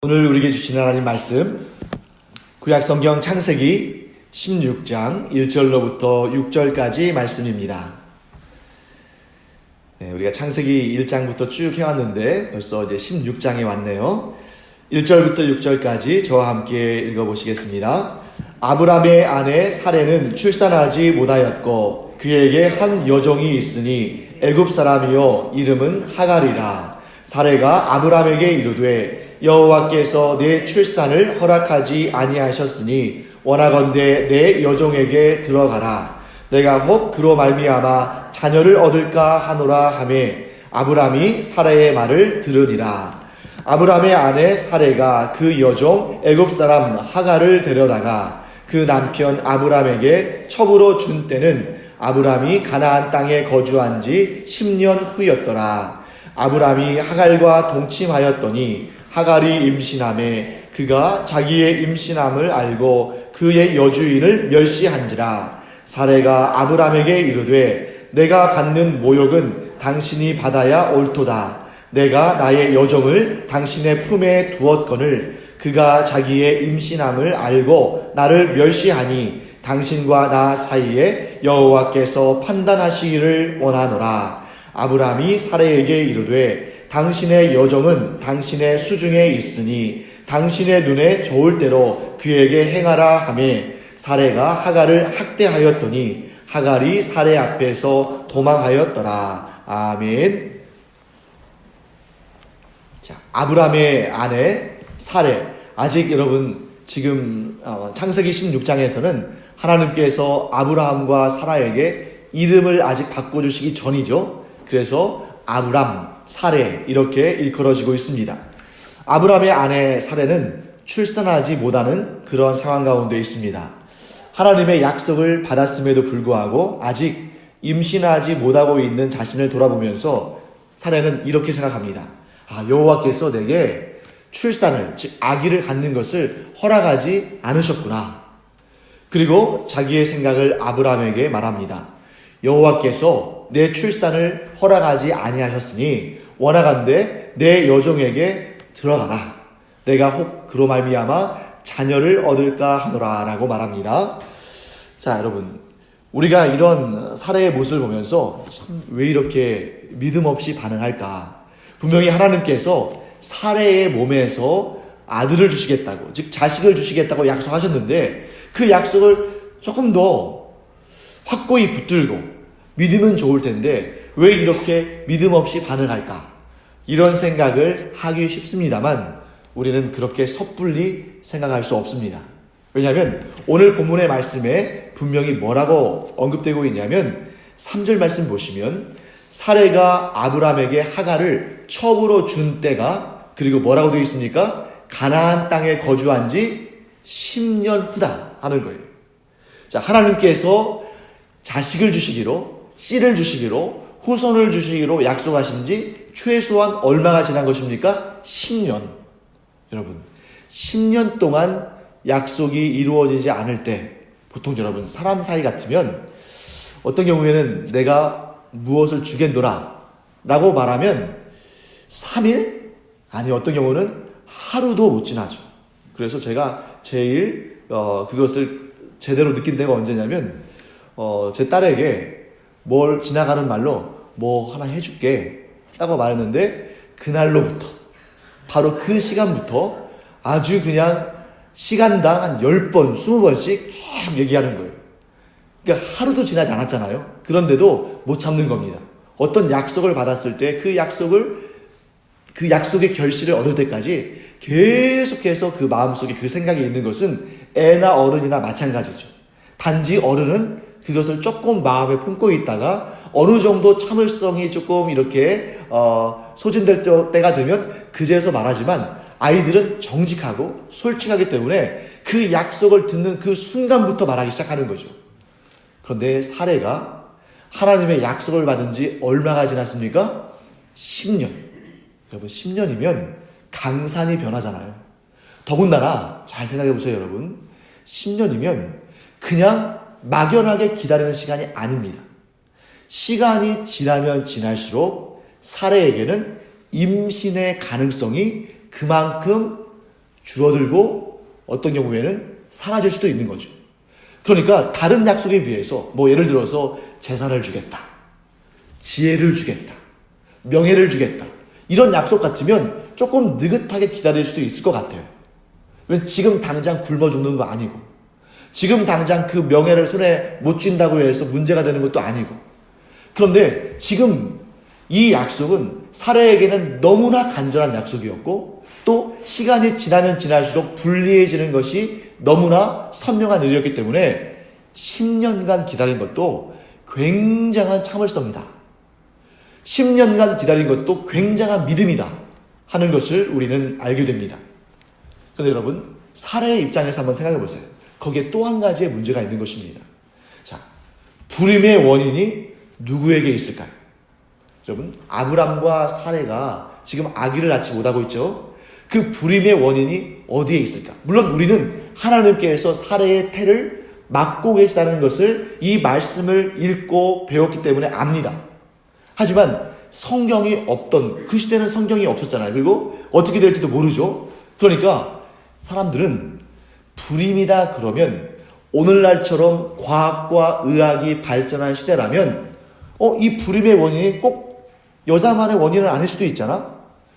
오늘 우리에게 주신 하나님 말씀, 구약성경 창세기 16장 1절로부터 6절까지 말씀입니다. 우리가 창세기 1장부터 쭉 해왔는데 벌써 이제 16장에 왔네요. 1절부터 6절까지 저와 함께 읽어보시겠습니다. 아브람의 아내 사레는 출산하지 못하였고 그에게 한 여종이 있으니 애굽 사람이요 이름은 하갈이라. 사레가 아브람에게 이르되 여호와께서 내 출산을 허락하지 아니하셨으니 원하건대 내 여종에게 들어가라. 내가 혹 그로 말미암아 자녀를 얻을까 하노라 하매 아브람이 사레의 말을 들으니라. 아브람의 아내 사레가 그 여종 애굽 사람 하갈을 데려다가 그 남편 아브람에게 첩으로 준 때는 아브람이 가나안 땅에 거주한 지 10년 후였더라. 아브람이 하갈과 동침하였더니 하갈이 임신하매 그가 자기의 임신함을 알고 그의 여주인을 멸시한지라. 사레가 아브람에게 이르되 내가 받는 모욕은 당신이 받아야 옳도다. 내가 나의 여종을 당신의 품에 두었거늘 그가 자기의 임신함을 알고 나를 멸시하니 당신과 나 사이에 여호와께서 판단하시기를 원하노라. 아브람이 사레에게 이르되 당신의 여종은 당신의 수중에 있으니 당신의 눈에 좋을 대로 그에게 행하라 하매 사레가 하갈을 학대하였더니 하갈이 사레 앞에서 도망하였더라. 아멘. 자, 아브람의 아내 사레. 아직 여러분 지금 창세기 16장에서는 하나님께서 아브라함과 사라에게 이름을 아직 바꿔주시기 전이죠. 그래서 아브람, 사레 이렇게 일컬어지고 있습니다. 아브람의 아내 사레는 출산하지 못하는 그런 상황 가운데 있습니다. 하나님의 약속을 받았음에도 불구하고 아직 임신하지 못하고 있는 자신을 돌아보면서 사레는 이렇게 생각합니다. 여호와께서 내게 출산을, 즉 아기를 갖는 것을 허락하지 않으셨구나. 그리고 자기의 생각을 아브람에게 말합니다. 여호와께서 내 출산을 허락하지 아니하셨으니 원하건대 내 여종에게 들어가라. 내가 혹 그로 말미암아 자녀를 얻을까 하노라 라고 말합니다. 자, 여러분, 우리가 이런 사례의 모습을 보면서 왜 이렇게 믿음 없이 반응할까? 분명히 하나님께서 사례의 몸에서 아들을 주시겠다고, 즉 자식을 주시겠다고 약속하셨는데 그 약속을 조금 더 확고히 붙들고 믿으면 좋을 텐데 왜 이렇게 믿음 없이 반응할까? 이런 생각을 하기 쉽습니다만 우리는 그렇게 섣불리 생각할 수 없습니다. 왜냐하면 오늘 본문의 말씀에 분명히 뭐라고 언급되고 있냐면 3절 말씀 보시면 사레가 아브람에게 하갈을 첩으로 준 때가 그리고 뭐라고 되어 있습니까? 가나안 땅에 거주한 지 10년 후다 하는 거예요. 자, 하나님께서 자식을 주시기로, 씨를 주시기로, 후손을 주시기로 약속하신 지 최소한 얼마가 지난 것입니까? 10년. 여러분, 10년 동안 약속이 이루어지지 않을 때 보통 여러분 사람 사이 같으면 어떤 경우에는 내가 무엇을 주겠노라 라고 말하면 3일? 아니 어떤 경우는 하루도 못 지나죠. 그래서 제가 제일 그것을 제대로 느낀 때가 언제냐면 제 딸에게 뭘 지나가는 말로 뭐 하나 해줄게 라고 말했는데 그날로부터 바로 그 시간부터 아주 그냥 시간당 한 10번, 20번씩 계속 얘기하는 거예요. 그러니까 하루도 지나지 않았잖아요. 그런데도 못 참는 겁니다. 어떤 약속을 받았을 때 그 약속의 결실을 얻을 때까지 계속해서 그 마음속에 그 생각이 있는 것은 애나 어른이나 마찬가지죠. 단지 어른은 그것을 조금 마음에 품고 있다가 어느 정도 참을성이 조금 이렇게 소진될 때가 되면 그제서 말하지만 아이들은 정직하고 솔직하기 때문에 그 약속을 듣는 그 순간부터 말하기 시작하는 거죠. 그런데 사레가 하나님의 약속을 받은 지 얼마가 지났습니까? 10년. 여러분 10년이면 강산이 변하잖아요. 더군다나 잘 생각해 보세요 여러분. 10년이면 그냥 막연하게 기다리는 시간이 아닙니다. 시간이 지나면 지날수록 사레에게는 임신의 가능성이 그만큼 줄어들고 어떤 경우에는 사라질 수도 있는 거죠. 그러니까 다른 약속에 비해서 예를 들어서 재산을 주겠다, 지혜를 주겠다, 명예를 주겠다, 이런 약속 같으면 조금 느긋하게 기다릴 수도 있을 것 같아요. 왜냐면 지금 당장 굶어 죽는 거 아니고, 지금 당장 그 명예를 손에 못 쥔다고 해서 문제가 되는 것도 아니고. 그런데 지금 이 약속은 사례에게는 너무나 간절한 약속이었고, 또 시간이 지나면 지날수록 불리해지는 것이 너무나 선명한 일이었기 때문에 10년간 기다린 것도 굉장한 참을성이다, 10년간 기다린 것도 굉장한 믿음이다 하는 것을 우리는 알게 됩니다. 그런데 여러분, 사례의 입장에서 한번 생각해 보세요. 거기에 또 한 가지의 문제가 있는 것입니다. 자, 불임의 원인이 누구에게 있을까요? 여러분, 아브람과 사례가 지금 아기를 낳지 못하고 있죠. 그 불임의 원인이 어디에 있을까? 물론 우리는 하나님께서 사례의 태를 막고 계시다는 것을 이 말씀을 읽고 배웠기 때문에 압니다. 하지만 성경이 없던, 그 시대는 성경이 없었잖아요. 그리고 어떻게 될지도 모르죠. 그러니까 사람들은 불임이다 그러면, 오늘날처럼 과학과 의학이 발전한 시대라면 이 불임의 원인이 꼭 여자만의 원인은 아닐 수도 있잖아,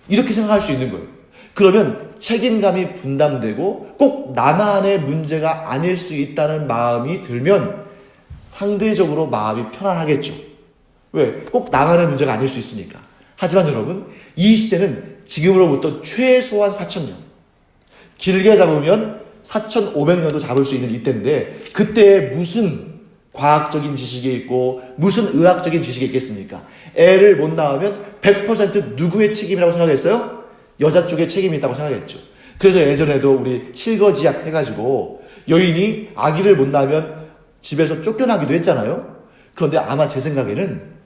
이렇게 생각할 수 있는 거예요. 그러면 책임감이 분담되고 꼭 나만의 문제가 아닐 수 있다는 마음이 들면 상대적으로 마음이 편안하겠죠. 왜? 꼭 나만의 문제가 아닐 수 있으니까. 하지만 여러분, 이 시대는 지금으로부터 최소한 4,000년, 길게 잡으면 4,500년도 잡을 수 있는 이때인데, 그때에 무슨 과학적인 지식이 있고 무슨 의학적인 지식이 있겠습니까? 애를 못 낳으면 100% 누구의 책임이라고 생각했어요? 여자 쪽에 책임이 있다고 생각했죠. 그래서 예전에도 우리 칠거지약 해가지고 여인이 아기를 못 낳으면 집에서 쫓겨나기도 했잖아요. 그런데 아마 제 생각에는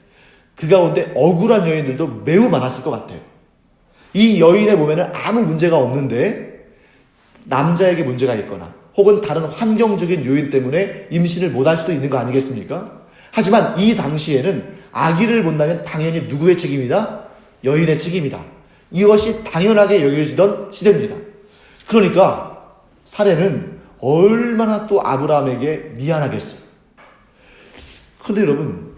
그 가운데 억울한 여인들도 매우 많았을 것 같아요. 이 여인의 몸에는 아무 문제가 없는데 남자에게 문제가 있거나 혹은 다른 환경적인 요인 때문에 임신을 못할 수도 있는 거 아니겠습니까? 하지만 이 당시에는 아기를 못 낳으면 당연히 누구의 책임이다? 여인의 책임이다. 이것이 당연하게 여겨지던 시대입니다. 그러니까 사례는 얼마나 또 아브라함에게 미안하겠어요. 그런데 여러분,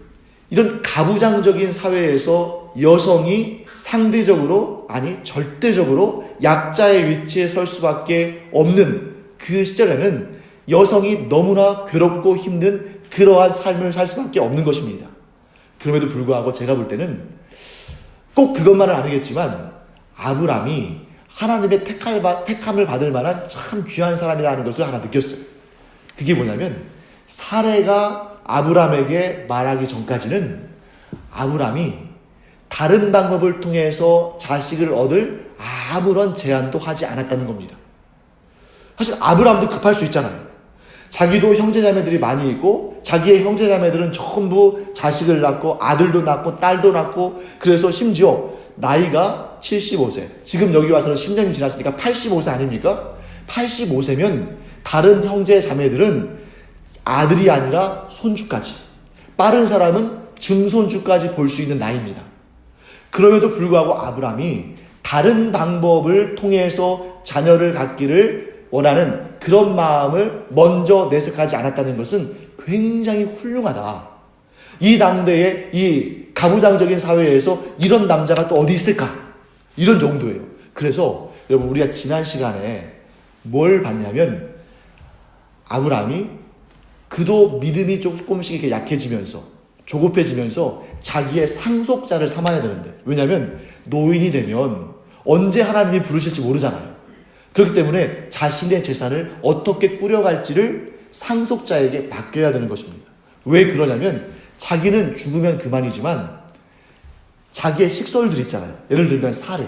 이런 가부장적인 사회에서 여성이 상대적으로, 아니 절대적으로 약자의 위치에 설 수밖에 없는 그 시절에는 여성이 너무나 괴롭고 힘든 그러한 삶을 살 수밖에 없는 것입니다. 그럼에도 불구하고 제가 볼 때는 꼭 그것만은 아니겠지만 아브람이 하나님의 택함을 받을 만한 참 귀한 사람이라는 것을 하나 느꼈어요. 그게 뭐냐면, 사례가 아브람에게 말하기 전까지는 아브람이 다른 방법을 통해서 자식을 얻을 아무런 제안도 하지 않았다는 겁니다. 사실 아브람도 급할 수 있잖아요. 자기도 형제자매들이 많이 있고 자기의 형제자매들은 전부 자식을 낳고 아들도 낳고 딸도 낳고, 그래서 심지어 나이가 75세, 지금 여기 와서는 10년이 지났으니까 85세 아닙니까? 85세면 다른 형제자매들은 아들이 아니라 손주까지, 빠른 사람은 증손주까지 볼 수 있는 나이입니다. 그럼에도 불구하고 아브람이 다른 방법을 통해서 자녀를 갖기를 원하는 그런 마음을 먼저 내색하지 않았다는 것은 굉장히 훌륭하다. 이 당대의 이 가부장적인 사회에서 이런 남자가 또 어디 있을까? 이런 정도예요. 그래서 여러분, 우리가 지난 시간에 뭘 봤냐면, 아브람이 그도 믿음이 조금씩 이렇게 약해지면서 조급해지면서 자기의 상속자를 삼아야 되는데, 왜냐하면 노인이 되면 언제 하나님이 부르실지 모르잖아요. 그렇기 때문에 자신의 재산을 어떻게 꾸려갈지를 상속자에게 맡겨야 되는 것입니다. 왜 그러냐면, 자기는 죽으면 그만이지만 자기의 식솔들 있잖아요. 예를 들면 사례,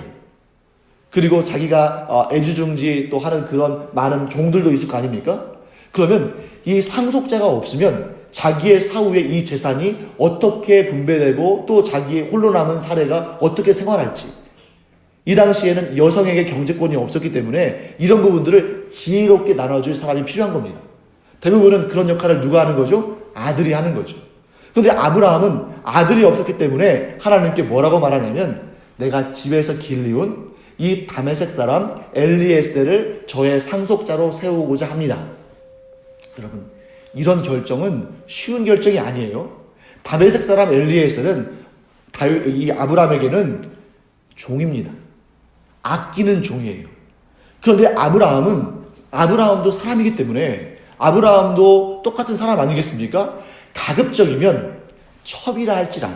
그리고 자기가 애주중지 또 하는 그런 많은 종들도 있을 거 아닙니까? 그러면 이 상속자가 없으면 자기의 사후에 이 재산이 어떻게 분배되고 또 자기의 홀로 남은 사례가 어떻게 생활할지, 이 당시에는 여성에게 경제권이 없었기 때문에 이런 부분들을 지혜롭게 나눠줄 사람이 필요한 겁니다. 대부분은 그런 역할을 누가 하는 거죠? 아들이 하는 거죠. 그런데 아브라함은 아들이 없었기 때문에 하나님께 뭐라고 말하냐면, 내가 집에서 길리운 이 다메섹 사람 엘리에셀을 저의 상속자로 세우고자 합니다. 여러분, 이런 결정은 쉬운 결정이 아니에요. 다메섹 사람 엘리에셀은 이 아브라함에게는 종입니다. 아끼는 종이에요. 그런데 아브라함도 사람이기 때문에, 아브라함도 똑같은 사람 아니겠습니까? 가급적이면 첩이라 할지라도,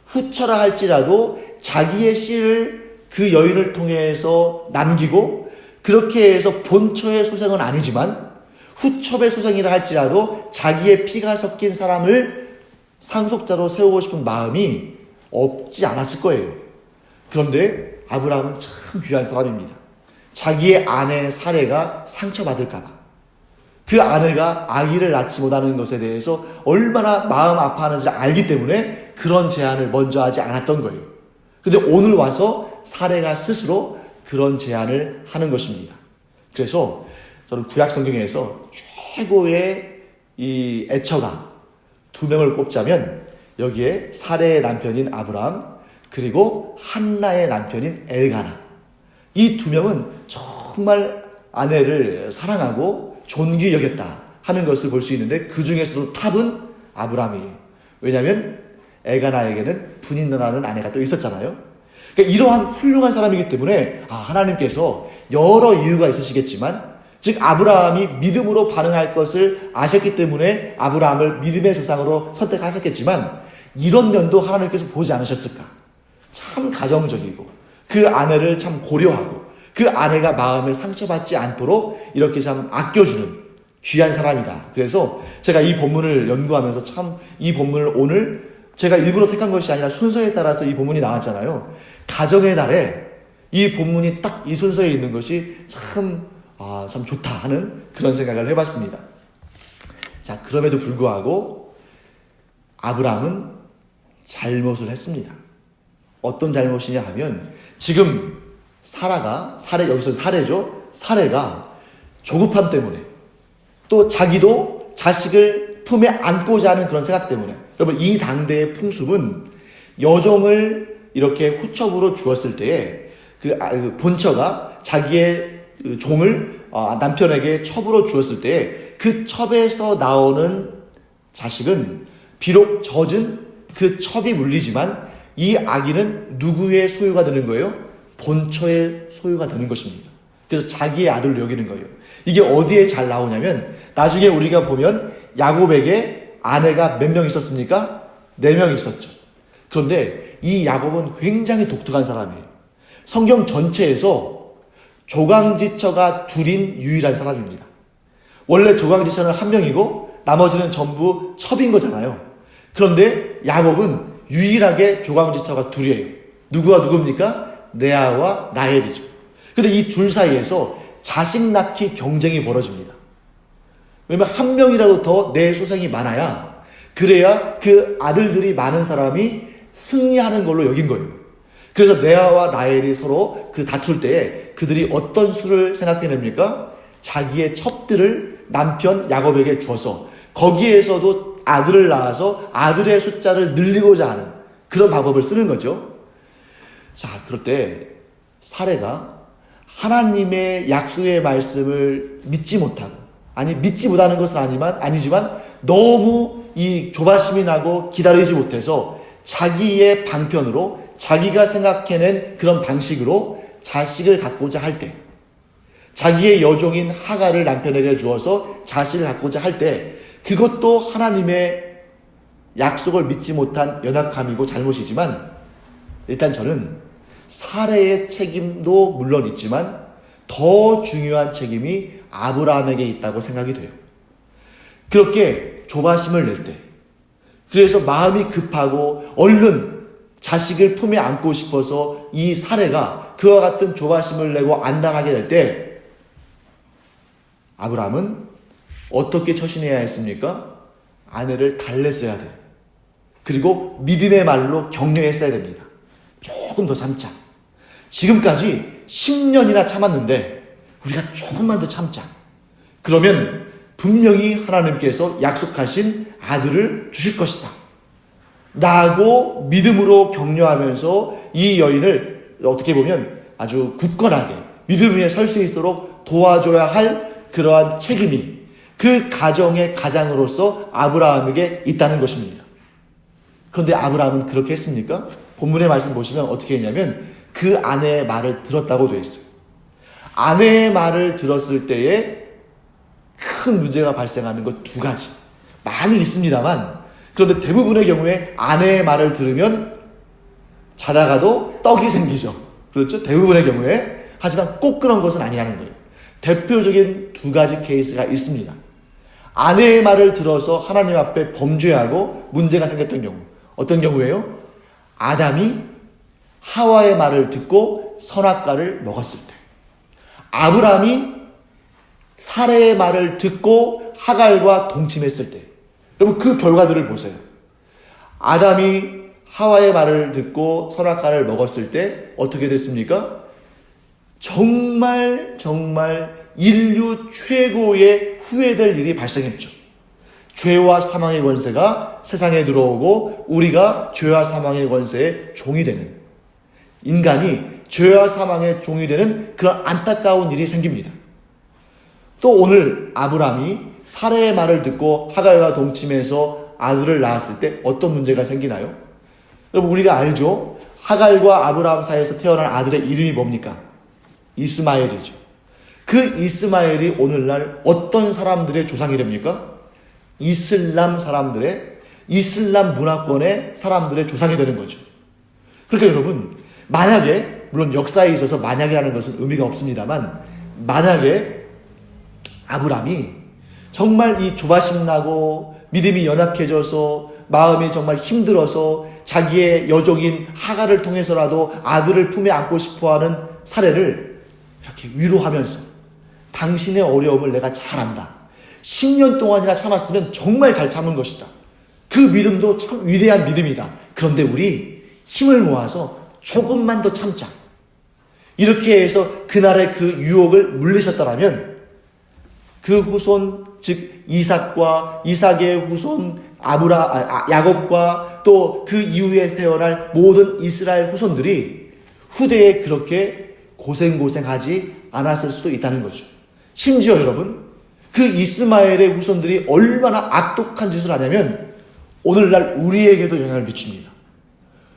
후처라 할지라도 자기의 씨를 그 여인을 통해서 남기고, 그렇게 해서 본처의 소생은 아니지만 후첩의 소생이라 할지라도 자기의 피가 섞인 사람을 상속자로 세우고 싶은 마음이 없지 않았을 거예요. 그런데 아브라함은 참 귀한 사람입니다. 자기의 아내 사레가 상처받을까봐, 그 아내가 아기를 낳지 못하는 것에 대해서 얼마나 마음 아파하는지를 알기 때문에 그런 제안을 먼저 하지 않았던 거예요. 근데 오늘 와서 사레가 스스로 그런 제안을 하는 것입니다. 그래서 저는 구약 성경에서 최고의 이 애처가 두 명을 꼽자면, 여기에 사레의 남편인 아브라함, 그리고 한나의 남편인 엘가나, 이 두 명은 정말 아내를 사랑하고 존귀히 여겼다 하는 것을 볼 수 있는데, 그 중에서도 탑은 아브라함이에요. 왜냐하면 엘가나에게는 분인너라는 아내가 또 있었잖아요. 그러니까 이러한 훌륭한 사람이기 때문에 하나님께서 여러 이유가 있으시겠지만, 즉 아브라함이 믿음으로 반응할 것을 아셨기 때문에 아브라함을 믿음의 조상으로 선택하셨겠지만, 이런 면도 하나님께서 보지 않으셨을까? 참 가정적이고, 그 아내를 참 고려하고, 그 아내가 마음에 상처받지 않도록 이렇게 참 아껴주는 귀한 사람이다. 그래서 제가 이 본문을 연구하면서 참 이 본문을 오늘 제가 일부러 택한 것이 아니라 순서에 따라서 이 본문이 나왔잖아요. 가정의 달에 이 본문이 딱 이 순서에 있는 것이 참 좋다 하는 그런 생각을 해봤습니다. 자, 그럼에도 불구하고 아브라함은 잘못을 했습니다. 어떤 잘못이냐 하면, 지금 여기서 사례죠. 사례가 조급함 때문에, 또 자기도 자식을 품에 안고자 하는 그런 생각 때문에, 여러분, 이 당대의 풍습은 여종을 이렇게 후첩으로 주었을 때에 그 본처가 자기의 종을 남편에게 첩으로 주었을 때에 그 첩에서 나오는 자식은 비록 젖은 그 첩이 물리지만 이 아기는 누구의 소유가 되는 거예요? 본처의 소유가 되는 것입니다. 그래서 자기의 아들로 여기는 거예요. 이게 어디에 잘 나오냐면, 나중에 우리가 보면 야곱에게 아내가 몇 명 있었습니까? 4명 있었죠. 그런데 이 야곱은 굉장히 독특한 사람이에요. 성경 전체에서 조강지처가 둘인 유일한 사람입니다. 원래 조강지처는 1명이고 나머지는 전부 첩인 거잖아요. 그런데 야곱은 유일하게 조강지처가 둘이에요. 누구와 누굽니까? 레아와 라헬이죠. 그런데 이 둘 사이에서 자식 낳기 경쟁이 벌어집니다. 왜냐면 1명이라도 더 내 소생이 많아야, 그래야 그 아들들이 많은 사람이 승리하는 걸로 여긴 거예요. 그래서 레아와 라헬이 서로 그 다툴 때 그들이 어떤 수를 생각해냅니까? 자기의 첩들을 남편 야곱에게 주어서 거기에서도 아들을 낳아서 아들의 숫자를 늘리고자 하는 그런 방법을 쓰는 거죠. 자, 그럴 때 사례가 하나님의 약속의 말씀을 믿지 못하고, 믿지 못하는 것은 아니지만 너무 이 조바심이 나고 기다리지 못해서 자기의 방편으로, 자기가 생각해낸 그런 방식으로 자식을 갖고자 할 때, 자기의 여종인 하갈을 남편에게 주어서 자식을 갖고자 할 때, 그것도 하나님의 약속을 믿지 못한 연약함이고 잘못이지만, 일단 저는 사례의 책임도 물론 있지만 더 중요한 책임이 아브라함에게 있다고 생각이 돼요. 그렇게 조바심을 낼 때, 그래서 마음이 급하고 얼른 자식을 품에 안고 싶어서 이 사례가 그와 같은 조바심을 내고 안 당하게 될 때, 아브라함은 어떻게 처신해야 했습니까? 아내를 달랬어야 돼요. 그리고 믿음의 말로 격려했어야 됩니다. 조금 더 참자. 지금까지 10년이나 참았는데 우리가 조금만 더 참자. 그러면 분명히 하나님께서 약속하신 아들을 주실 것이다 라고 믿음으로 격려하면서 이 여인을 어떻게 보면 아주 굳건하게 믿음 위에 설 수 있도록 도와줘야 할 그러한 책임이 그 가정의 가장으로서 아브라함에게 있다는 것입니다. 그런데 아브라함은 그렇게 했습니까? 본문의 말씀 보시면 어떻게 했냐면 그 아내의 말을 들었다고 되어 있어요. 아내의 말을 들었을 때에 큰 문제가 발생하는 것 두 가지. 많이 있습니다만 그런데 대부분의 경우에 아내의 말을 들으면 자다가도 떡이 생기죠. 그렇죠? 대부분의 경우에. 하지만 꼭 그런 것은 아니라는 거예요. 대표적인 두 가지 케이스가 있습니다. 아내의 말을 들어서 하나님 앞에 범죄하고 문제가 생겼던 경우. 어떤 경우예요? 아담이 하와의 말을 듣고 선악과를 먹었을 때. 아브라함이 사레의 말을 듣고 하갈과 동침했을 때. 여러분 그 결과들을 보세요. 아담이 하와의 말을 듣고 선악과를 먹었을 때 어떻게 됐습니까? 정말 인류 최고의 후회될 일이 발생했죠. 죄와 사망의 권세가 세상에 들어오고 우리가 죄와 사망의 권세의 종이 되는, 인간이 죄와 사망의 종이 되는 그런 안타까운 일이 생깁니다. 또 오늘 아브라함이 사레의 말을 듣고 하갈과 동침해서 아들을 낳았을 때 어떤 문제가 생기나요? 여러분 우리가 알죠? 하갈과 아브라함 사이에서 태어난 아들의 이름이 뭡니까? 이스마엘이죠. 그 이스마엘이 오늘날 어떤 사람들의 조상이 됩니까? 이슬람 사람들의, 이슬람 문화권의 사람들의 조상이 되는 거죠. 그러니까 여러분 만약에, 물론 역사에 있어서 만약이라는 것은 의미가 없습니다만, 만약에 아브라함이 정말 이 조바심 나고 믿음이 연약해져서 마음이 정말 힘들어서 자기의 여종인 하갈을 통해서라도 아들을 품에 안고 싶어하는 사례를 이렇게 위로하면서 당신의 어려움을 내가 잘 안다. 10년 동안이나 참았으면 정말 잘 참은 것이다. 그 믿음도 참 위대한 믿음이다. 그런데 우리 힘을 모아서 조금만 더 참자. 이렇게 해서 그날의 그 유혹을 물리셨다면 그 후손, 즉 이삭과 이삭의 후손 야곱과 또 그 이후에 태어날 모든 이스라엘 후손들이 후대에 그렇게 고생하지 않았을 수도 있다는 거죠. 심지어 여러분, 그 이스마엘의 후손들이 얼마나 악독한 짓을 하냐면 오늘날 우리에게도 영향을 미칩니다.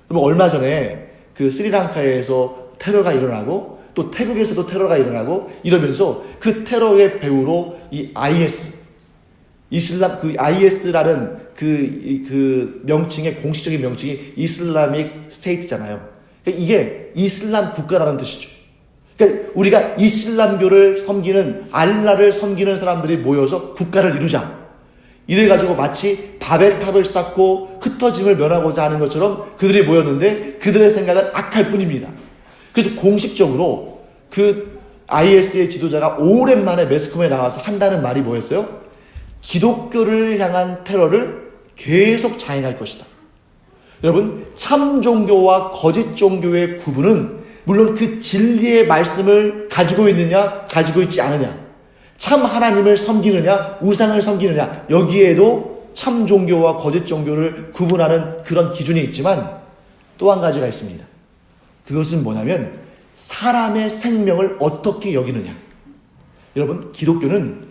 그럼 얼마 전에 그 스리랑카에서 테러가 일어나고 또 태국에서도 테러가 일어나고 이러면서 그 테러의 배후로 이 IS, 이슬람, 그 IS라는 그 명칭의 공식적인 명칭이 이슬라믹 스테이트잖아요. 이게 이슬람 국가라는 뜻이죠. 그러니까 우리가 이슬람교를 섬기는, 알라를 섬기는 사람들이 모여서 국가를 이루자. 이래가지고 마치 바벨탑을 쌓고 흩어짐을 면하고자 하는 것처럼 그들이 모였는데 그들의 생각은 악할 뿐입니다. 그래서 공식적으로 그 IS의 지도자가 오랜만에 매스컴에 나와서 한다는 말이 뭐였어요? 기독교를 향한 테러를 계속 자행할 것이다. 여러분, 참 종교와 거짓 종교의 구분은 물론 그 진리의 말씀을 가지고 있느냐, 가지고 있지 않느냐, 참 하나님을 섬기느냐, 우상을 섬기느냐, 여기에도 참 종교와 거짓 종교를 구분하는 그런 기준이 있지만 또 한 가지가 있습니다. 그것은 뭐냐면 사람의 생명을 어떻게 여기느냐. 여러분, 기독교는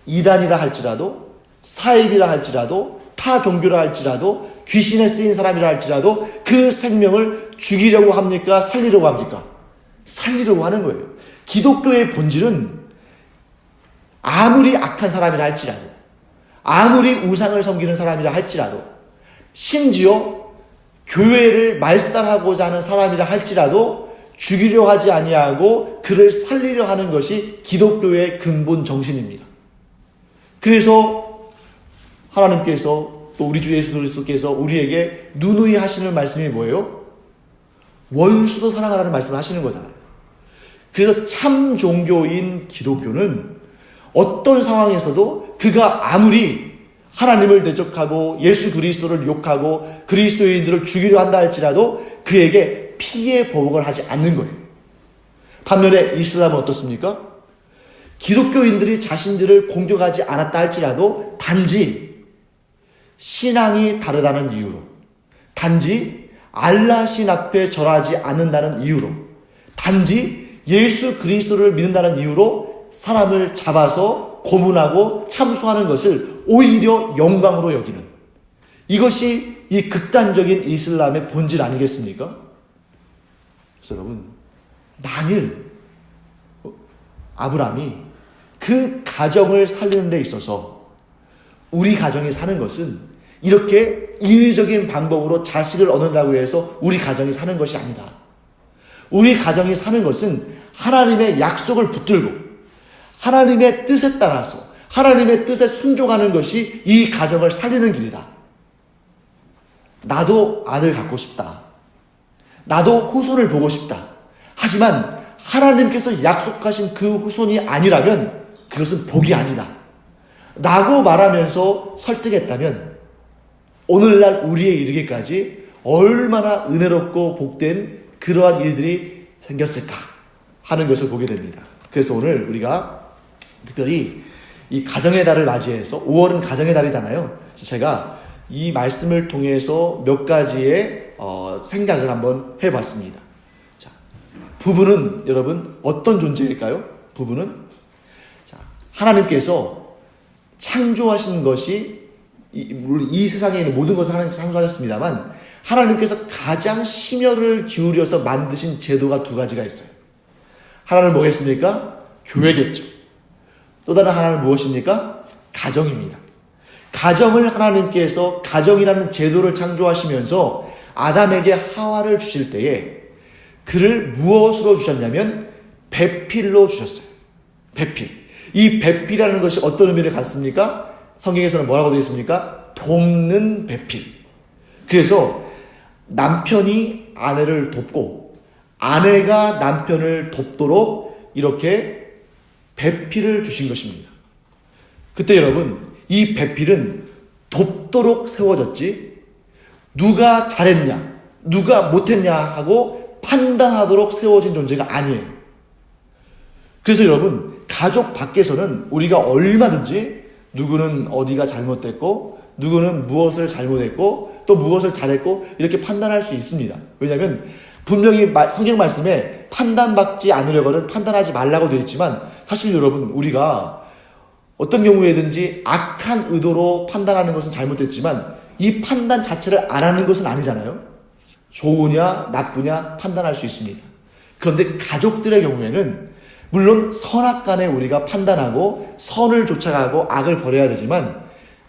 이단이라 할지라도, 사입이라 할지라도, 타 종교라 할지라도, 귀신에 쓰인 사람이라 할지라도 그 생명을 죽이려고 합니까? 살리려고 합니까? 살리려고 하는 거예요. 기독교의 본질은 아무리 악한 사람이라 할지라도, 아무리 우상을 섬기는 사람이라 할지라도, 심지어 교회를 말살하고자 하는 사람이라 할지라도 죽이려 하지 아니하고 그를 살리려 하는 것이 기독교의 근본 정신입니다. 그래서 하나님께서 또 우리 주 예수 그리스도께서 우리에게 누누이 하시는 말씀이 뭐예요? 원수도 사랑하라는 말씀을 하시는 거잖아요. 그래서 참 종교인 기독교는 어떤 상황에서도 그가 아무리 하나님을 대적하고 예수 그리스도를 욕하고 그리스도인들을 죽이려 한다 할지라도 그에게 피해 보복을 하지 않는 거예요. 반면에 이슬람은 어떻습니까? 기독교인들이 자신들을 공격하지 않았다 할지라도 단지 신앙이 다르다는 이유로, 단지 알라 신 앞에 절하지 않는다는 이유로, 단지 예수 그리스도를 믿는다는 이유로 사람을 잡아서 고문하고 참수하는 것을 오히려 영광으로 여기는, 이것이 이 극단적인 이슬람의 본질 아니겠습니까? 그래서 여러분, 만일 아브라함이 그 가정을 살리는 데 있어서 우리 가정이 사는 것은 이렇게 인위적인 방법으로 자식을 얻는다고 해서 우리 가정이 사는 것이 아니다. 우리 가정이 사는 것은 하나님의 약속을 붙들고 하나님의 뜻에 따라서 하나님의 뜻에 순종하는 것이 이 가정을 살리는 길이다. 나도 아들 갖고 싶다. 나도 후손을 보고 싶다. 하지만 하나님께서 약속하신 그 후손이 아니라면 그것은 복이 아니다. 라고 말하면서 설득했다면 오늘날 우리에 이르기까지 얼마나 은혜롭고 복된 그러한 일들이 생겼을까 하는 것을 보게 됩니다. 그래서 오늘 우리가 특별히 이 가정의 달을 맞이해서 5월은 가정의 달이잖아요. 그래서 제가 이 말씀을 통해서 몇 가지의 생각을 한번 해봤습니다. 자, 부부는 여러분 어떤 존재일까요? 부부는 자, 하나님께서 창조하신 것이 물론 이 세상에 있는 모든 것을 하나님께서 창조하셨습니다만 하나님께서 가장 심혈을 기울여서 만드신 제도가 두 가지가 있어요. 하나는 뭐겠습니까? 교회겠죠. 또 다른 하나는 무엇입니까? 가정입니다. 가정을 하나님께서 가정이라는 제도를 창조하시면서 아담에게 하와를 주실 때에 그를 무엇으로 주셨냐면 배필로 주셨어요. 배필. 이 배필이라는 것이 어떤 의미를 갖습니까? 성경에서는 뭐라고 되어 있습니까? 돕는 배필. 그래서 남편이 아내를 돕고 아내가 남편을 돕도록 이렇게 배필을 주신 것입니다. 그때 여러분, 이 배필은 돕도록 세워졌지 누가 잘했냐 누가 못했냐 하고 판단하도록 세워진 존재가 아니에요. 그래서 여러분, 가족 밖에서는 우리가 얼마든지 누구는 어디가 잘못됐고 누구는 무엇을 잘못했고 또 무엇을 잘했고 이렇게 판단할 수 있습니다. 왜냐하면 분명히 성경 말씀에 판단받지 않으려고는 판단하지 말라고 되어 있지만 사실 여러분, 우리가 어떤 경우에든지 악한 의도로 판단하는 것은 잘못됐지만 이 판단 자체를 안 하는 것은 아니잖아요. 좋으냐 나쁘냐 판단할 수 있습니다. 그런데 가족들의 경우에는 물론 선악간에 우리가 판단하고 선을 쫓아가고 악을 버려야 되지만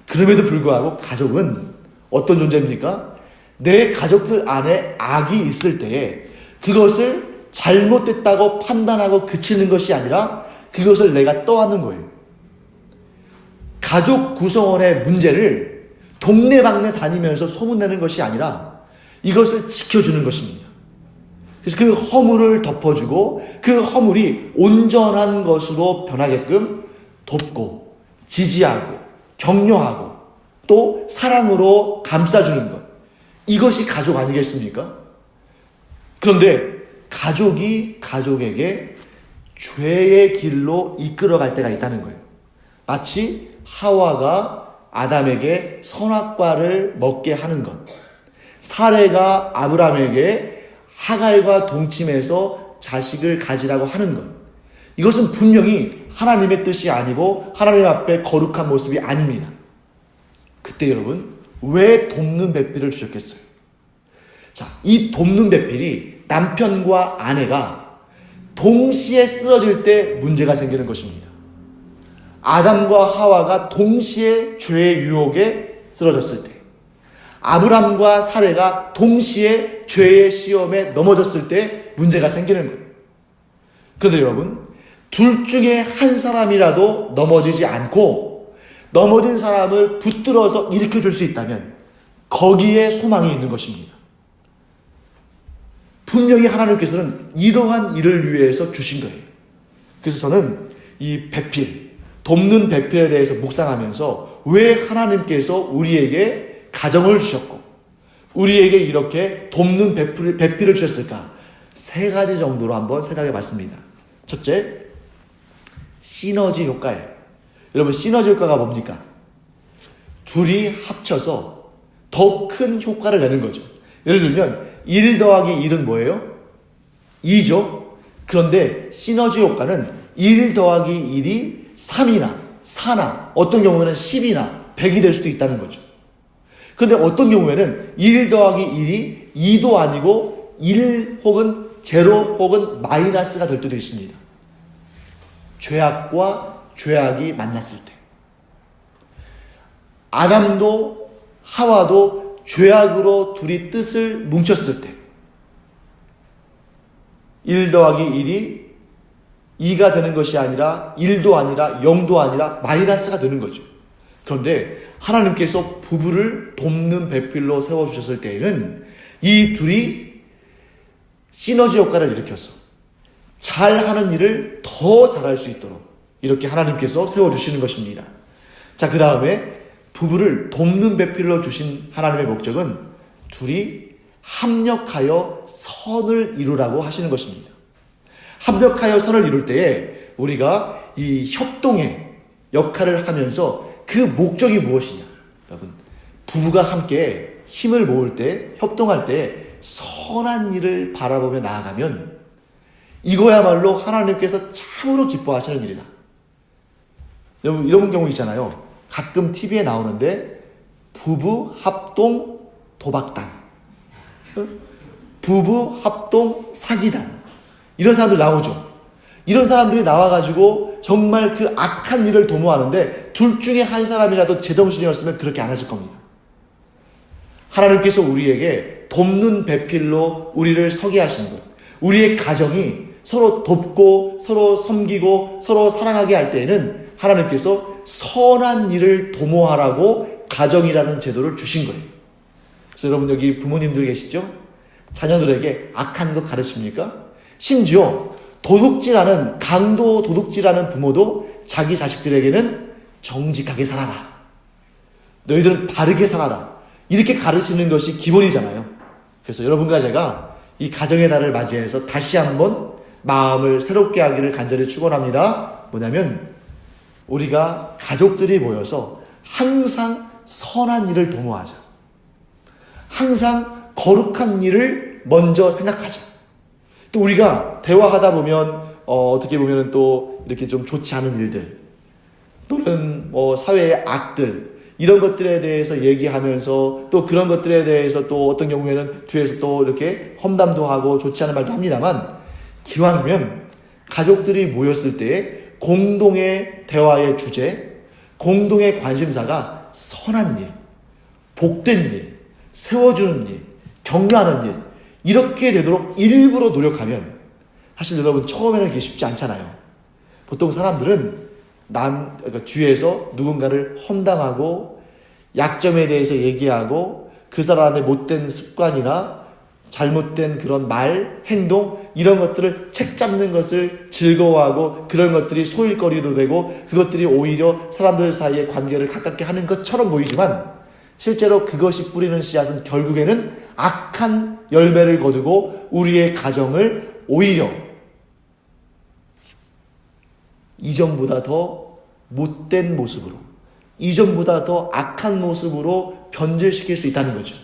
그럼에도 불구하고 가족은 어떤 존재입니까? 내 가족들 안에 악이 있을 때에 그것을 잘못됐다고 판단하고 그치는 것이 아니라 그것을 내가 떠안는 거예요. 가족 구성원의 문제를 동네방네 다니면서 소문내는 것이 아니라 이것을 지켜주는 것입니다. 그래서 그 허물을 덮어주고 그 허물이 온전한 것으로 변하게끔 돕고 지지하고 격려하고 또 사랑으로 감싸주는 것, 이것이 가족 아니겠습니까? 그런데 가족이 가족에게 죄의 길로 이끌어갈 때가 있다는 거예요. 마치 하와가 아담에게 선악과를 먹게 하는 것, 사레가 아브라함에게 하갈과 동침해서 자식을 가지라고 하는 것, 이것은 분명히 하나님의 뜻이 아니고 하나님 앞에 거룩한 모습이 아닙니다. 그때 여러분, 왜 돕는 배필을 주셨겠어요? 자, 이 돕는 배필이 남편과 아내가 동시에 쓰러질 때 문제가 생기는 것입니다. 아담과 하와가 동시에 죄의 유혹에 쓰러졌을 때, 아브람과 사레가 동시에 죄의 시험에 넘어졌을 때 문제가 생기는 거예요. 그런데 여러분, 둘 중에 한 사람이라도 넘어지지 않고 넘어진 사람을 붙들어서 일으켜줄 수 있다면 거기에 소망이 있는 것입니다. 분명히 하나님께서는 이러한 일을 위해서 주신 거예요. 그래서 저는 이 배필, 돕는 배필에 대해서 묵상하면서 왜 하나님께서 우리에게 가정을 주셨고 우리에게 이렇게 돕는 배필을 주셨을까? 세 가지 정도로 한번 생각해 봤습니다. 첫째, 시너지 효과예요. 여러분, 시너지 효과가 뭡니까? 둘이 합쳐서 더 큰 효과를 내는 거죠. 예를 들면 1 더하기 1은 뭐예요? 2죠. 그런데 시너지 효과는 1 더하기 1이 3이나 4나 어떤 경우에는 10이나 100이 될 수도 있다는 거죠. 그런데 어떤 경우에는 1 더하기 1이 2도 아니고 1 혹은 0 혹은 마이너스가 될 때도 있습니다. 죄악과 죄악이 만났을 때. 아담도 하와도 죄악으로 둘이 뜻을 뭉쳤을 때 1 더하기 1이 2가 되는 것이 아니라 1도 아니라 0도 아니라 마이너스가 되는 거죠. 그런데 하나님께서 부부를 돕는 배필로 세워주셨을 때에는 이 둘이 시너지 효과를 일으켜서 잘하는 일을 더 잘할 수 있도록 이렇게 하나님께서 세워주시는 것입니다. 자, 그 다음에 부부를 돕는 배필로 주신 하나님의 목적은 둘이 합력하여 선을 이루라고 하시는 것입니다. 합력하여 선을 이룰 때에 우리가 이 협동의 역할을 하면서 그 목적이 무엇이냐? 여러분, 부부가 함께 힘을 모을 때, 협동할 때 선한 일을 바라보며 나아가면 이거야말로 하나님께서 참으로 기뻐하시는 일이다. 여러분, 이런 경우 있잖아요. 가끔 TV에 나오는데 부부 합동 도박단, 부부 합동 사기단, 이런 사람들 나오죠. 이런 사람들이 나와가지고 정말 그 악한 일을 도모하는데 둘 중에 한 사람이라도 제정신이었으면 그렇게 안 했을 겁니다. 하나님께서 우리에게 돕는 배필로 우리를 서게 하신 것, 우리의 가정이 서로 돕고 서로 섬기고 서로 사랑하게 할 때에는 하나님께서 선한 일을 도모하라고 가정이라는 제도를 주신 거예요. 그래서 여러분, 여기 부모님들 계시죠? 자녀들에게 악한 거 가르칩니까? 심지어 도둑질하는, 강도 도둑질하는 부모도 자기 자식들에게는 정직하게 살아라, 너희들은 바르게 살아라, 이렇게 가르치는 것이 기본이잖아요. 그래서 여러분과 제가 이 가정의 달을 맞이해서 다시 한번 마음을 새롭게 하기를 간절히 축원합니다. 뭐냐면 우리가 가족들이 모여서 항상 선한 일을 도모하자. 항상 거룩한 일을 먼저 생각하자. 또 우리가 대화하다 보면 어떻게 보면 또 이렇게 좀 좋지 않은 일들 또는 사회의 악들, 이런 것들에 대해서 얘기하면서 또 그런 것들에 대해서 또 어떤 경우에는 뒤에서 또 이렇게 험담도 하고 좋지 않은 말도 합니다만, 기왕이면 가족들이 모였을 때 공동의 대화의 주제, 공동의 관심사가 선한 일, 복된 일, 세워주는 일, 격려하는 일, 이렇게 되도록 일부러 노력하면, 사실 여러분 처음에는 그게 쉽지 않잖아요. 보통 사람들은 그러니까 뒤에서 누군가를 험담하고 약점에 대해서 얘기하고 그 사람의 못된 습관이나 잘못된 그런 말, 행동, 이런 것들을 책잡는 것을 즐거워하고 그런 것들이 소일거리도 되고 그것들이 오히려 사람들 사이의 관계를 가깝게 하는 것처럼 보이지만, 실제로 그것이 뿌리는 씨앗은 결국에는 악한 열매를 거두고 우리의 가정을 오히려 이전보다 더 못된 모습으로, 이전보다 더 악한 모습으로 변질시킬 수 있다는 거죠.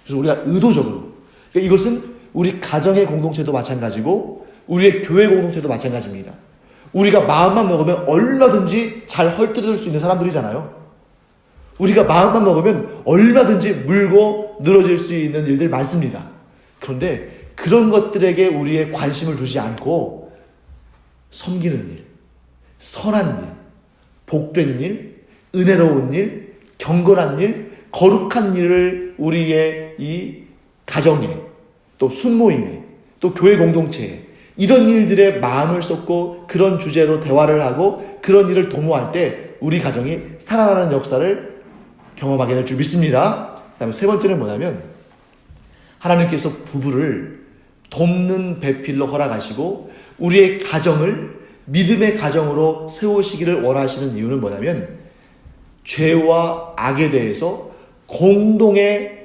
그래서 우리가 의도적으로, 그러니까 이것은 우리 가정의 공동체도 마찬가지고 우리의 교회 공동체도 마찬가지입니다. 우리가 마음만 먹으면 얼마든지 잘 헐뜯을 수 있는 사람들이잖아요. 우리가 마음만 먹으면 얼마든지 물고 늘어질 수 있는 일들 많습니다. 그런데 그런 것들에게 우리의 관심을 두지 않고 섬기는 일, 선한 일, 복된 일, 은혜로운 일, 경건한 일, 거룩한 일을 우리의 이 가정에, 또 순모임에, 또 교회 공동체에 이런 일들에 마음을 쏟고 그런 주제로 대화를 하고 그런 일을 도모할 때 우리 가정이 살아나는 역사를 경험하게 될 줄 믿습니다. 그 다음에 세 번째는 뭐냐면, 하나님께서 부부를 돕는 배필로 허락하시고 우리의 가정을 믿음의 가정으로 세우시기를 원하시는 이유는 뭐냐면, 죄와 악에 대해서 공동의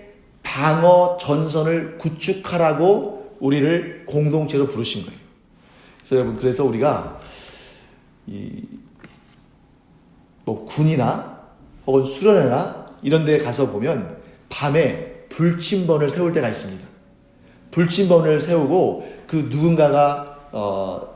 방어 전선을 구축하라고 우리를 공동체로 부르신 거예요. 그래서 여러분, 그래서 우리가 군이나 혹은 수련회나 이런 데 가서 보면 밤에 불침번을 세울 때가 있습니다. 불침번을 세우고 그 누군가가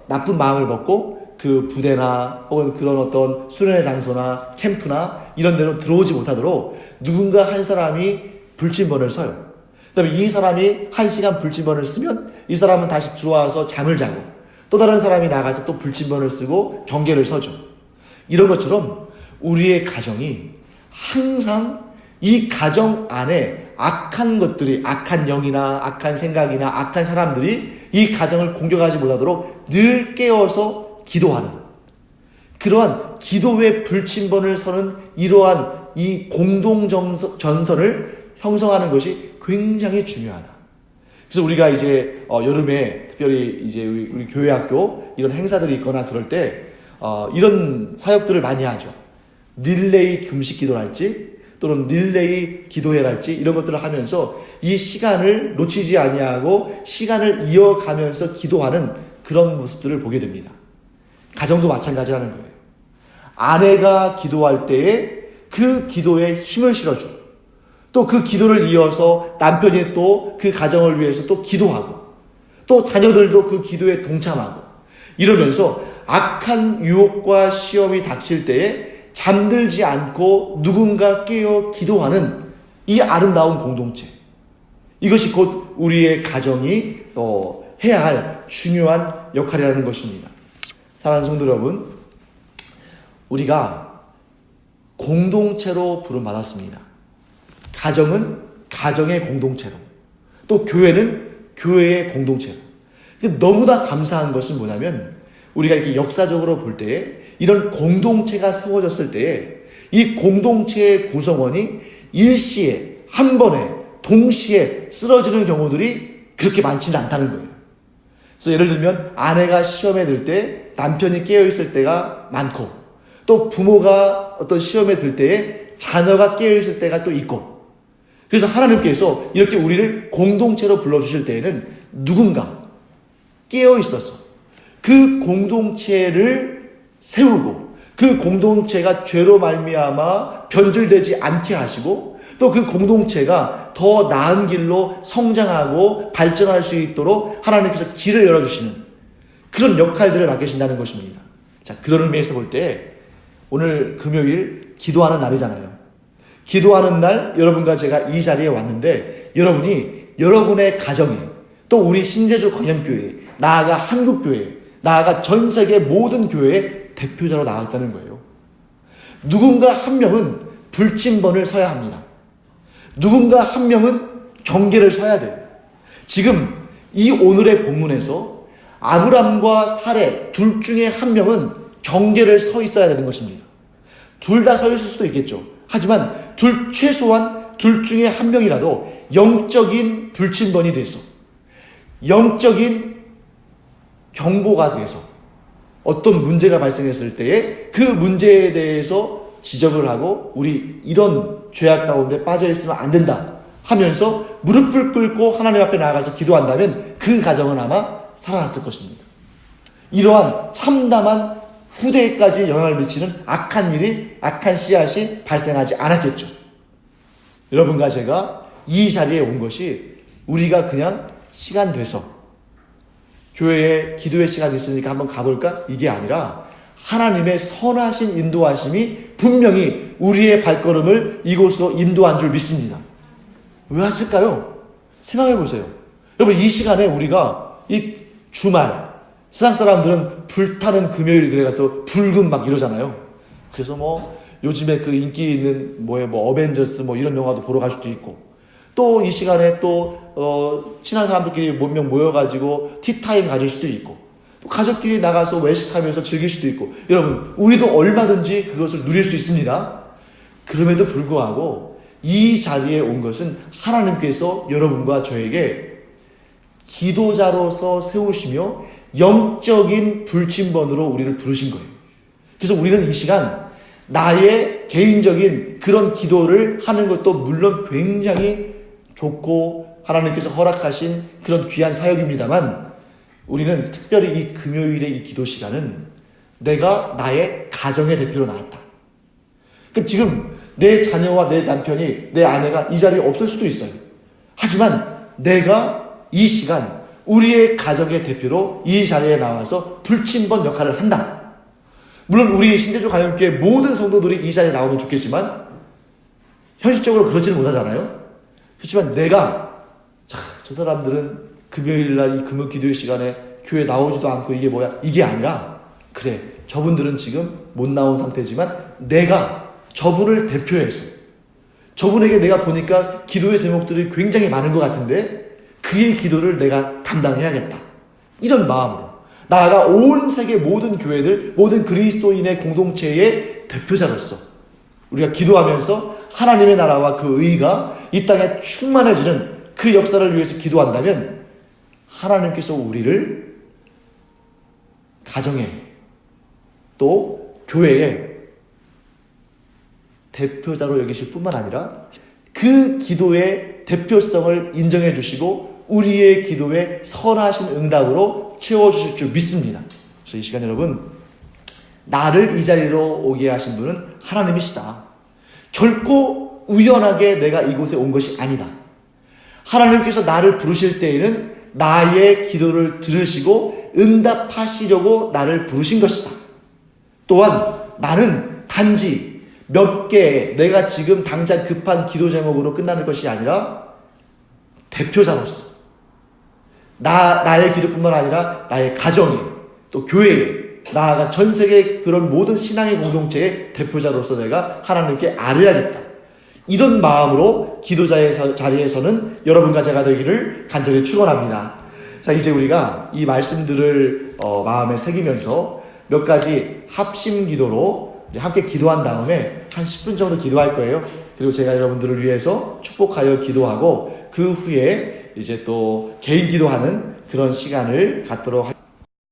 나쁜 마음을 먹고 그 부대나 혹은 그런 어떤 수련의 장소나 캠프나 이런 데로 들어오지 못하도록 누군가 한 사람이 불침번을 서요. 그다음에 이 사람이 1시간 불침번을 쓰면 이 사람은 다시 들어와서 잠을 자고 또 다른 사람이 나가서 또 불침번을 쓰고 경계를 서죠. 이런 것처럼 우리의 가정이 항상 이 가정 안에 악한 것들이, 악한 영이나 악한 생각이나 악한 사람들이 이 가정을 공격하지 못하도록 늘 깨어서 기도하는, 그러한 기도의 불침번을 서는 이러한 이 공동전선을 형성하는 것이 굉장히 중요하다. 그래서 우리가 이제 여름에 특별히 이제 우리 교회 학교 이런 행사들이 있거나 그럴 때 이런 사역들을 많이 하죠. 릴레이 금식 기도랄지 또는 릴레이 기도회랄지 이런 것들을 하면서 이 시간을 놓치지 아니하고 시간을 이어가면서 기도하는 그런 모습들을 보게 됩니다. 가정도 마찬가지라는 거예요. 아내가 기도할 때에 그 기도에 힘을 실어주고 또 그 기도를 이어서 남편이 또 그 가정을 위해서 또 기도하고 또 자녀들도 그 기도에 동참하고 이러면서 악한 유혹과 시험이 닥칠 때에 잠들지 않고 누군가 깨어 기도하는 이 아름다운 공동체, 이것이 곧 우리의 가정이 해야 할 중요한 역할이라는 것입니다. 사랑하는 성도 여러분, 우리가 공동체로 부름받았습니다. 가정은 가정의 공동체로, 또 교회는 교회의 공동체로. 너무나 감사한 것은 뭐냐면 우리가 이렇게 역사적으로 볼 때에 이런 공동체가 세워졌을 때에 이 공동체의 구성원이 일시에 한 번에 동시에 쓰러지는 경우들이 그렇게 많지는 않다는 거예요. 그래서 예를 들면 아내가 시험에 들 때 남편이 깨어있을 때가 많고 또 부모가 어떤 시험에 들 때에 자녀가 깨어있을 때가 또 있고, 그래서 하나님께서 이렇게 우리를 공동체로 불러주실 때에는 누군가 깨어있어서 그 공동체를 세우고 그 공동체가 죄로 말미암아 변질되지 않게 하시고 또 그 공동체가 더 나은 길로 성장하고 발전할 수 있도록 하나님께서 길을 열어주시는 그런 역할들을 맡기신다는 것입니다. 자, 그런 의미에서 볼 때 오늘 금요일 기도하는 날이잖아요. 기도하는 날 여러분과 제가 이 자리에 왔는데 여러분이 여러분의 가정에 또 우리 신제주 광염교회, 나아가 한국교회, 나아가 전 세계 모든 교회의 대표자로 나왔다는 거예요. 누군가 한 명은 불침번을 서야 합니다. 누군가 한 명은 경계를 서야 돼요. 지금 이 오늘의 본문에서 아브람과 사레 둘 중에 한 명은 경계를 서 있어야 되는 것입니다. 둘 다 서 있을 수도 있겠죠. 하지만 최소한 둘 중에 한 명이라도 영적인 불침번이 돼서 영적인 경보가 돼서 어떤 문제가 발생했을 때에 그 문제에 대해서 지적을 하고 우리 이런 죄악 가운데 빠져 있으면 안 된다 하면서 무릎을 꿇고 하나님 앞에 나아가서 기도한다면 그 가정은 아마 살아났을 것입니다. 이러한 참담한 후대에까지 영향을 미치는 악한 씨앗이 발생하지 않았겠죠. 여러분과 제가 이 자리에 온 것이 우리가 그냥 시간 돼서 교회에 기도의 시간이 있으니까 한번 가볼까? 이게 아니라 하나님의 선하신 인도하심이 분명히 우리의 발걸음을 이곳으로 인도한 줄 믿습니다. 왜 왔을까요? 생각해 보세요. 여러분, 이 시간에 우리가 이 주말, 세상 사람들은 불타는 금요일 그래가서 불금 막 이러잖아요. 그래서 요즘에 그 인기 있는 어벤져스 이런 영화도 보러 갈 수도 있고, 또 이 시간에 또 친한 사람들끼리 몇 명 모여가지고 티타임 가질 수도 있고, 또 가족끼리 나가서 외식하면서 즐길 수도 있고, 여러분 우리도 얼마든지 그것을 누릴 수 있습니다. 그럼에도 불구하고 이 자리에 온 것은 하나님께서 여러분과 저에게 기도자로서 세우시며 영적인 불침번으로 우리를 부르신 거예요. 그래서 우리는 이 시간 나의 개인적인 그런 기도를 하는 것도 물론 굉장히 좋고 하나님께서 허락하신 그런 귀한 사역입니다만, 우리는 특별히 이 금요일의 이 기도 시간은 내가 나의 가정의 대표로 나왔다. 지금 내 자녀와 내 남편이, 내 아내가 이 자리에 없을 수도 있어요. 하지만 내가 이 시간 우리의 가정의 대표로 이 자리에 나와서 불침번 역할을 한다. 물론 우리 신대주 가정교회 모든 성도들이 이 자리에 나오면 좋겠지만 현실적으로 그렇지는 못하잖아요. 그렇지만 내가 저 사람들은 금요일날 이 금요 기도의 시간에 교회 나오지도 않고 이게 뭐야? 이게 아니라 그래 저분들은 지금 못 나온 상태지만 내가 저분을 대표해서 저분에게 내가 보니까 기도의 제목들이 굉장히 많은 것 같은데 그의 기도를 내가 담당해야겠다. 이런 마음으로 나아가 온 세계 모든 교회들 모든 그리스도인의 공동체의 대표자로서 우리가 기도하면서 하나님의 나라와 그 의가 이 땅에 충만해지는 그 역사를 위해서 기도한다면 하나님께서 우리를 가정에 또 교회에 대표자로 여기실 뿐만 아니라 그 기도의 대표성을 인정해 주시고 우리의 기도에 선하신 응답으로 채워주실 줄 믿습니다. 그래서 이 시간 여러분 나를 이 자리로 오게 하신 분은 하나님이시다. 결코 우연하게 내가 이곳에 온 것이 아니다. 하나님께서 나를 부르실 때에는 나의 기도를 들으시고 응답하시려고 나를 부르신 것이다. 또한 나는 단지 몇 개의 내가 지금 당장 급한 기도 제목으로 끝나는 것이 아니라 대표자로서 나의 기도뿐만 아니라 나의 가정에 또 교회에 나아가 전 세계 그런 모든 신앙의 공동체의 대표자로서 내가 하나님께 아뢰야겠다. 이런 마음으로 기도자의 자리에서는 여러분과 제가 되기를 간절히 축원합니다. 자, 이제 우리가 이 말씀들을 마음에 새기면서 몇 가지 합심 기도로 함께 기도한 다음에 한 10분 정도 기도할 거예요. 그리고 제가 여러분들을 위해서 축복하여 기도하고 그 후에 이제 또 개인 기도하는 그런 시간을 갖도록